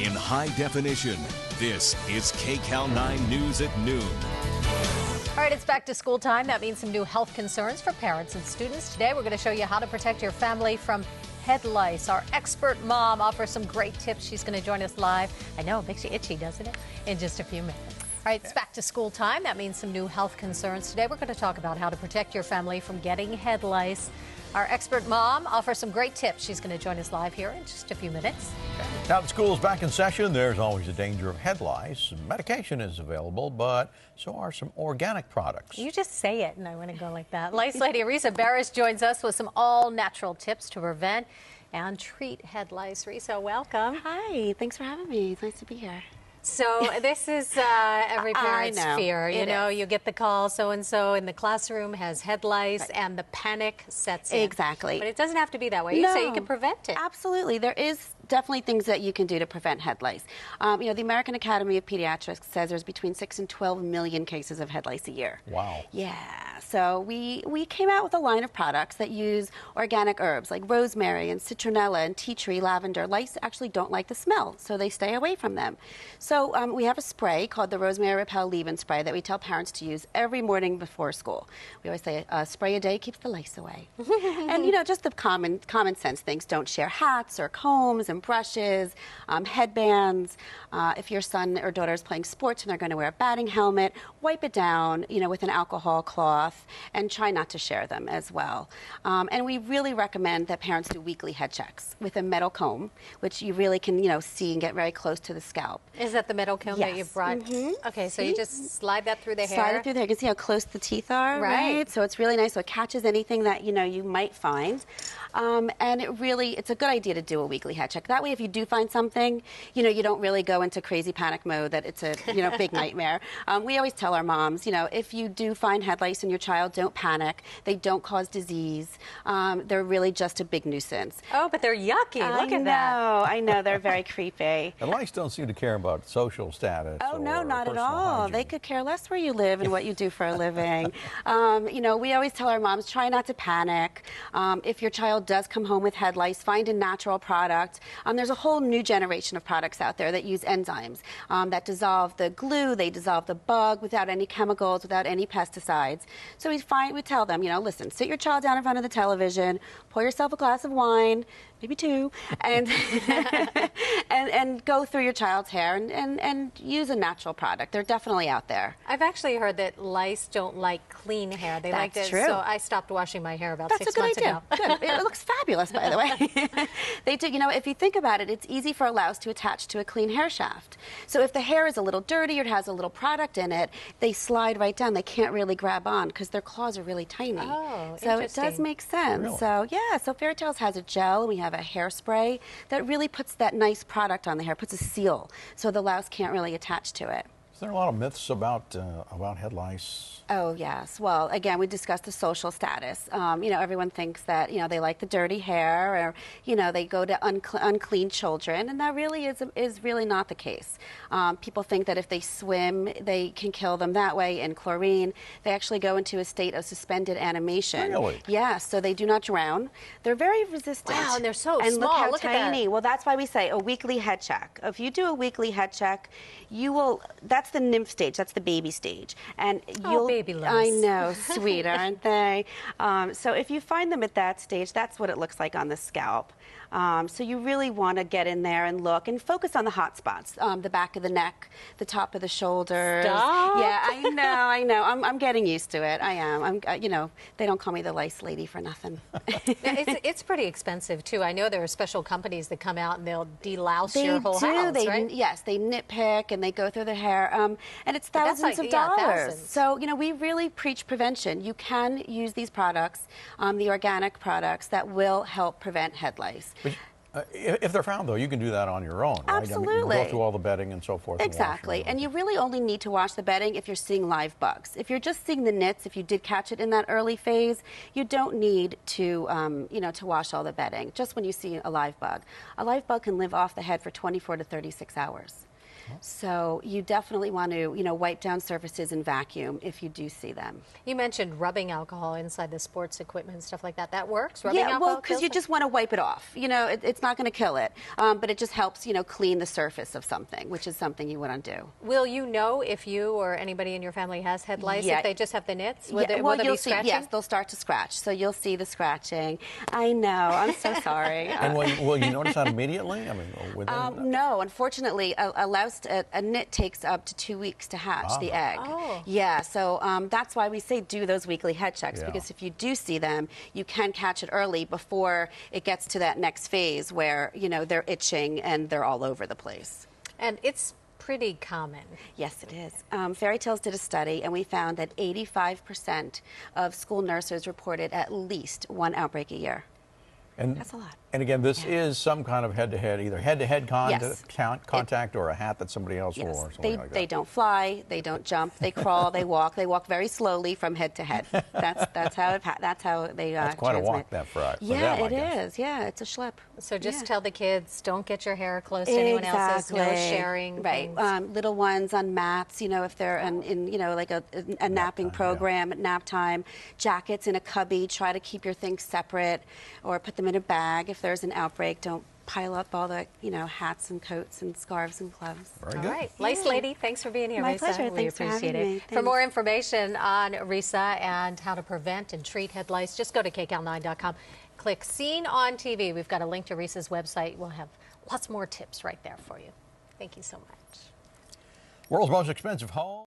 in high definition. This is KCAL 9 News at noon. All right, it's back to school time. That means some new health concerns for parents and students. Today, we're going to show you how to protect your family from head lice. Our expert mom offers some great tips. She's going to join us live. I know, it makes you itchy, doesn't it? In just a few minutes. All right, it's back to school time. That means some new health concerns. Today, we're going to talk about how to protect your family from getting head lice. Our expert mom offers some great tips. She's going to join us live here in just a few minutes. Now that school's back in session, there's always a danger of head lice. Medication is available, but so are some organic products. You just say it, and I want to go like that. Lice lady Risa Barris joins us with some all-natural tips to prevent and treat head lice. Risa, welcome. Hi, thanks for having me. It's nice to be here. So this is every parent's fear. You know, you get the call, so-and-so in the classroom has head lice, and the panic sets in. Exactly. But it doesn't have to be that way. You say you can prevent it. Absolutely. There is definitely things that you can do to prevent head lice. You know, the American Academy of Pediatrics says there's between 6 and 12 million cases of head lice a year. Wow. Yeah. So we came out with a line of products that use organic herbs like rosemary and citronella and tea tree, lavender. Lice actually don't like the smell, so they stay away from them. So we have a spray called the Rosemary Repel Leave-In Spray that we tell parents to use every morning before school. We always say a spray a day keeps the lice away. And, you know, just the common sense things. Don't share hats or combs and brushes, headbands. If your son or daughter is playing sports and they're going to wear a batting helmet, wipe it down, you know, with an alcohol cloth, and try not to share them as well. And we really recommend that parents do weekly head checks with a metal comb, which you really can, you know, see and get very close to the scalp. Is that the metal comb that you brought? Okay, so you just slide that through the hair? Slide it through the hair. You can see how close the teeth are, right? So it's really nice. So it catches anything that, you know, you might find. And it's a good idea to do a weekly head check. That way, if you do find something, you know, you don't really go into crazy panic mode that it's a, you know, big nightmare. We always tell our moms, you know, if you do find head lice in your child, don't panic. They don't cause disease. They're really just a big nuisance. Oh, but they're yucky. Look at that. I know. They're very creepy. And lice don't seem to care about social status. Oh, no, not at personal all. hygiene. They could care less where you live and what you do for a living. You know, we always tell our moms, try not to panic. If your child does come home with head lice, find a natural product. There's a whole new generation of products out there that use enzymes that dissolve the glue, they dissolve the bug without any chemicals, without any pesticides. So we tell them, you know, listen, sit your child down in front of the television, pour yourself a glass of wine, maybe two, and and go through your child's hair and use a natural product. They're definitely out there. I've actually heard that lice don't like clean hair. They like That's it. true. So I stopped washing my hair about That's 6 a good months idea. ago. Good. It looks fabulous, by the way. They do. You know, if you think about it, it's easy for a louse to attach to a clean hair shaft. So if the hair is a little dirty or it has a little product in it, they slide right down. They can't really grab on because their claws are really tiny. Oh, so it does make sense. Really? So yeah. So Fairy Tales has a gel. We have a hairspray that really puts that nice product on the hair, puts a seal, so the louse can't really attach to it. Is there a lot of myths about head lice? Oh, yes. Well, again, we discussed the social status. You know, everyone thinks that, you know, they like the dirty hair or, you know, they go to unclean children, and that really is really not the case. People think that if they swim, they can kill them that way in chlorine. They actually go into a state of suspended animation. Really? Yes, so they do not drown. They're very resistant. Wow, and they're so and small. Look how Look tiny. at that. Well, that's why we say a weekly head check. If you do a weekly head check, you will, that's the nymph stage, that's the baby stage. And you'll, baby lice. I know, sweet, aren't they? So if you find them at that stage, that's what it looks like on the scalp. So you really want to get in there and look and focus on the hot spots, the back of the neck, the top of the shoulders. Stop. Yeah, I know. I'm getting used to it. I am. You know, they don't call me the lice lady for nothing. It's pretty expensive too. I know there are special companies that come out and they'll delouse your whole house, right? Yes, they nitpick and they go through the hair, and it's thousands of dollars. Thousands. So you know, we really preach prevention. You can use these products, the organic products that will help prevent head lice. But if they're found, though, you can do that on your own, right? Absolutely. I mean, you go through all the bedding and so forth. Exactly. And you really only need to wash the bedding if you're seeing live bugs. If you're just seeing the nits, if you did catch it in that early phase, you don't need to, you know, to wash all the bedding, just when you see a live bug. A live bug can live off the head for 24 to 36 hours. So you definitely want to, wipe down surfaces and vacuum if you do see them. You mentioned rubbing alcohol inside the sports equipment and stuff like that. That works? Rubbing Yeah, alcohol well, because you just want to wipe it off. It's not going to kill it, but it just helps, clean the surface of something, which is something you want to do. Will you know if you or anybody in your family has head lice if they just have the nits? Will there be scratching? Yes, they'll start to scratch. So you'll see the scratching. I know. I'm so sorry. And will you notice that immediately? I mean, within... No, unfortunately, a nit takes up to 2 weeks to hatch the egg. Oh. Yeah, so that's why we say do those weekly head checks, because if you do see them, you can catch it early before it gets to that next phase where, they're itching and they're all over the place. And it's pretty common. Yes, it is. Fairy Tales did a study, and we found that 85% of school nurses reported at least one outbreak a year. And that's a lot. And again, this is some kind of head-to-head, either head-to-head contact or a hat that somebody else wore or something like that. They don't fly, they don't jump, they crawl, they walk very slowly from head to head. That's how they That's quite transmit. a walk that for Yeah, them, it is. Yeah, it's a schlep. So just tell the kids, don't get your hair close to anyone else's, no sharing. Right. Little ones on mats, if they're in like a napping program at nap time. Jackets in a cubby, try to keep your things separate or put them in a bag. If there's an outbreak, don't pile up all the, hats and coats and scarves and gloves. Very good. All right. Lice Lady, thanks for being here, My Risa. pleasure. We Thanks appreciate for having it. me. For more information on Risa and how to prevent and treat head lice, just go to KCAL9.com. Click Seen on TV. We've got a link to Risa's website. We'll have lots more tips right there for you. Thank you so much. World's most expensive home.